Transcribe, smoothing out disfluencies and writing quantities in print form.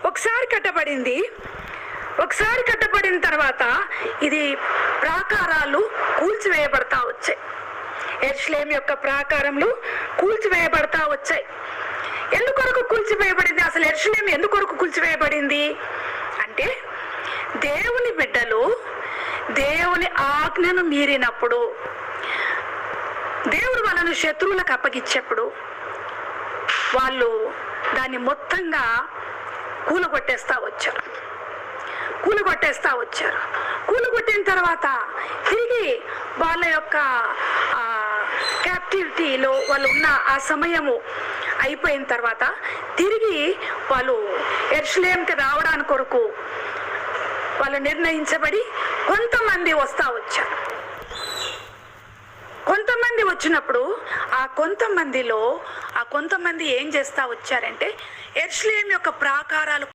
ఒకసారి కట్టబడింది. ఒకసారి కట్టబడిన తర్వాత ఇది ప్రాకారాలు కూల్చివేయబడతా వచ్చాయి. యెరూషలేము యొక్క ప్రాకారములు కూల్చివేయబడతా వచ్చాయి. ఎందుకొరకు కూల్చివేయబడింది? అసలు యెరూషలేము ఎందుకొరకు కూల్చివేయబడింది అంటే, దేవుని బిడ్డలు దేవుని ఆజ్ఞను మీరినప్పుడు, దేవుడు వాళ్ళను శత్రువులకు అప్పగించేప్పుడు వాళ్ళు దాన్ని మొత్తంగా కూలగొట్టేస్తా వచ్చారు. కూలగొట్టిన తర్వాత తిరిగి వాళ్ళ యొక్క క్యాప్టివిటీలో వాళ్ళు ఉన్న ఆ సమయము అయిపోయిన తర్వాత తిరిగి వాళ్ళు యెరూషలేముకి రావడానికి కొరకు వాళ్ళు నిర్ణయించబడి కొంతమంది వస్తా వచ్చారు. కొంతమంది వచ్చినప్పుడు ఆ కొంతమంది ఏం చేస్తా వచ్చారంటే, యెరూషలేము యొక్క ప్రాకారాలు